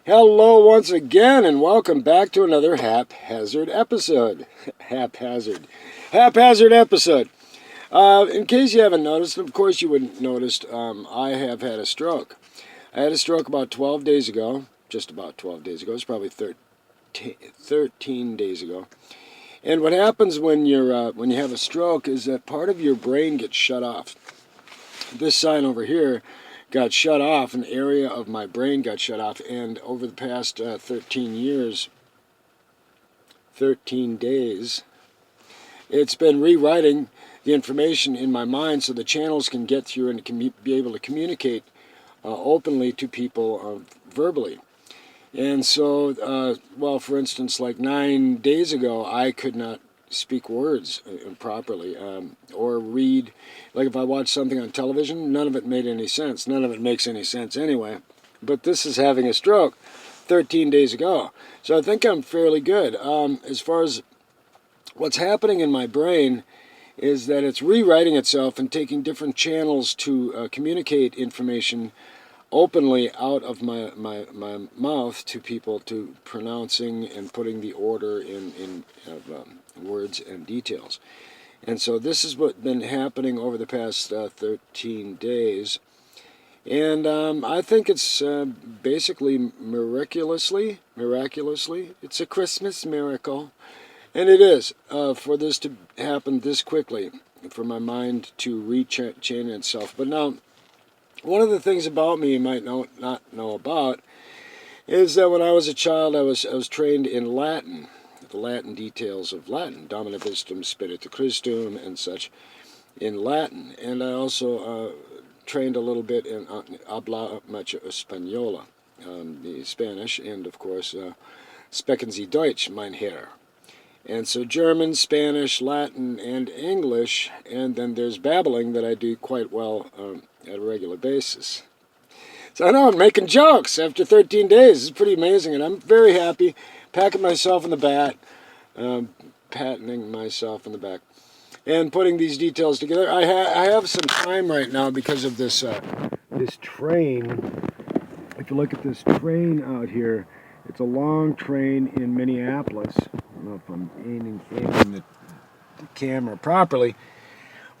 Hello once again, and welcome back to another haphazard episode. Haphazard episode. In case you haven't noticed, of course you wouldn't noticed, I have had a stroke. I had a stroke about 12 days ago, just about 12 days ago. It's probably 13 days ago. And what happens when you have a stroke is that part of your brain gets shut off. This sign over here got shut off, an area of my brain got shut off, and over the past 13 days, it's been rewriting the information in my mind so the channels can get through and can be able to communicate openly to people verbally. And so, well, for instance, like 9 days ago, I could not speak words properly or read. Like if I watched something on television, none of it made any sense. None of it makes any sense anyway. But this is having a stroke 13 days ago. So I think I'm fairly good. As far as what's happening in my brain is that it's rewriting itself and taking different channels to communicate information openly out of my mouth to people, to pronouncing and putting the order in words and details. And so this is what's been happening over the past 13 days. And I think it's basically miraculously, it's a Christmas miracle. And it is, for this to happen this quickly, for my mind to rechain itself. But now, one of the things about me you might not know about is that when I was a child, I was trained in Latin, the Latin details of Latin, Domine Vistum Spiritu Christum and such, in Latin. And I also trained a little bit in Habla Mucho Española, the Spanish, and of course, Sprechen Sie Deutsch, mein Herr. And so German, Spanish, Latin, and English, and then there's babbling that I do quite well at a regular basis. So I know I'm making jokes after 13 days. It's pretty amazing, and I'm very happy, patting myself on the back, and putting these details together. I have some time right now because of this this train. If you look at this train out here, it's a long train in Minneapolis. I don't know if I'm aiming the camera properly,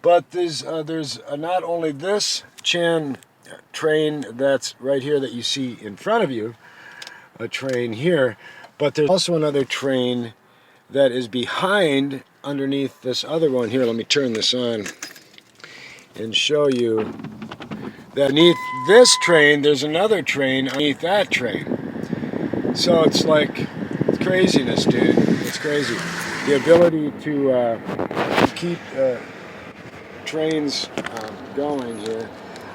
but there's not only this train that's right here that you see in front of you, a train here, but there's also another train that is behind underneath this other one here. Let me turn this on and show you that beneath this train there's another train underneath that train. So it's like craziness, dude. It's crazy. The ability to keep trains going here.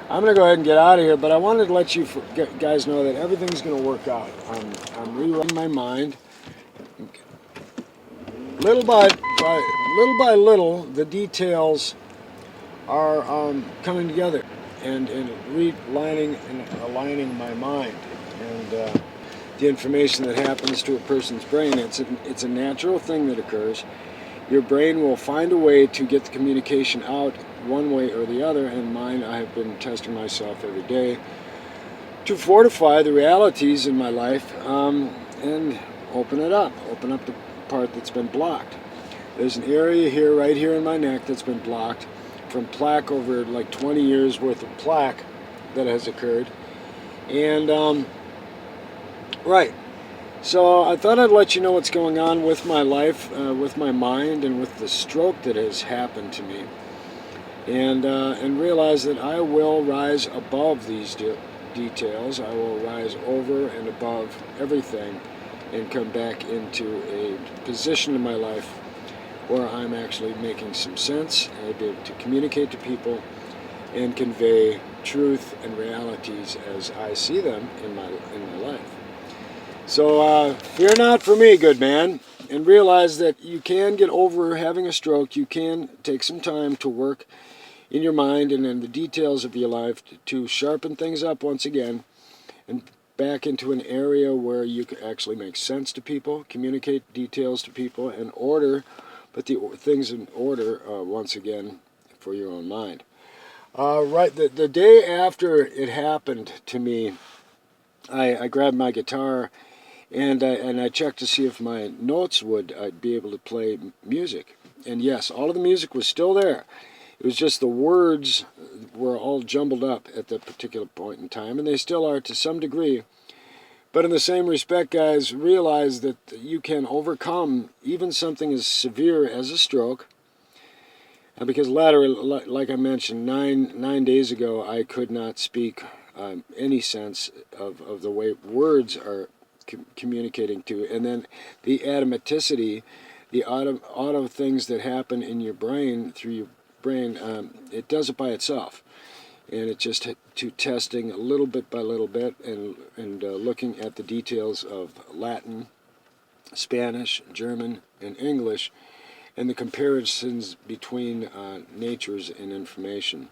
I'm going to go ahead and get out of here, but I wanted to let you guys know that everything's going to work out. I'm rewriting my mind. Little by little, the details are coming together and realigning and aligning my mind. And the information that happens to a person's brain, it's a natural thing that occurs. Your brain will find a way to get the communication out one way or the other, and mine, I have been testing myself every day to fortify the realities in my life and open up the part that's been blocked. There's an area here, right here in my neck, that's been blocked from plaque, over like 20 years worth of plaque that has occurred. And right. So I thought I'd let you know what's going on with my life, with my mind, and with the stroke that has happened to me, and realize that I will rise above these details. I will rise over and above everything, and come back into a position in my life where I'm actually making some sense, and I'll be able to communicate to people and convey truth and realities as I see them in my life. So fear not for me, good man, and realize that you can get over having a stroke. You can take some time to work in your mind and in the details of your life to sharpen things up once again and back into an area where you can actually make sense to people, communicate details to people, and put the things in order once again for your own mind. Right, the day after it happened to me, I grabbed my guitar and I checked to see if my notes would I'd be able to play music. And yes, all of the music was still there. It was just the words were all jumbled up at that particular point in time, and they still are to some degree. But in the same respect, guys, realize that you can overcome even something as severe as a stroke. Because later, like I mentioned, nine days ago, I could not speak any sense of the way words are communicating to, and then the automaticity, the auto things that happen in your brain through your brain, it does it by itself, and it just to testing a little bit by little bit, and looking at the details of Latin, Spanish, German, and English, and the comparisons between natures and information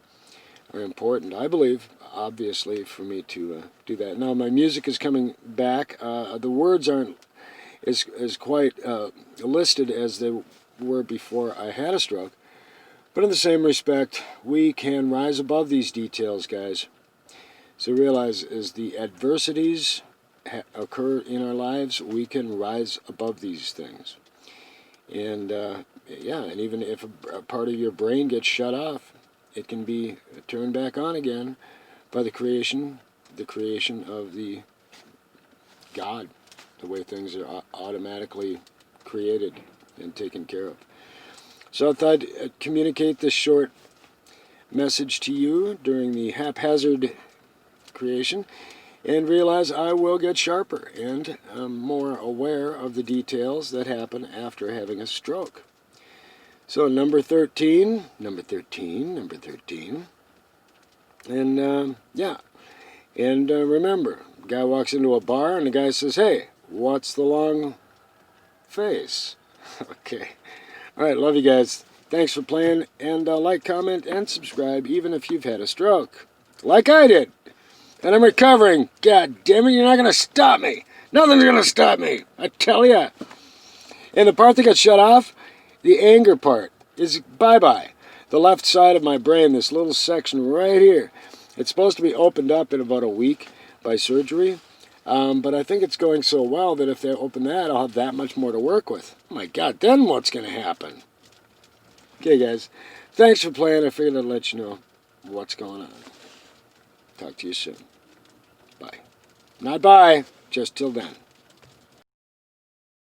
are important, I believe, obviously, for me to do that. Now, my music is coming back. The words aren't as quite listed as they were before I had a stroke. But in the same respect, we can rise above these details, guys. So realize, as the adversities occur in our lives, we can rise above these things. And yeah, and even if a part of your brain gets shut off, it can be turned back on again by the creation of the God, the way things are automatically created and taken care of. So I thought I'd communicate this short message to you during the haphazard creation, and realize I will get sharper and more aware of the details that happen after having a stroke. So number 13, and yeah, and remember, guy walks into a bar and the guy says, "Hey, what's the long face?" Okay. All right, love you guys. Thanks for playing, and like, comment, and subscribe, even if you've had a stroke, like I did. And I'm recovering. God damn it, you're not going to stop me. Nothing's going to stop me, I tell ya. And the part that got shut off, the anger part, is bye-bye. The left side of my brain, this little section right here, it's supposed to be opened up in about a week by surgery. But I think it's going so well that if they open that, I'll have that much more to work with. Oh my God, then what's going to happen? Okay, guys. Thanks for playing. I figured I'd let you know what's going on. Talk to you soon. Bye. Not bye, just till then.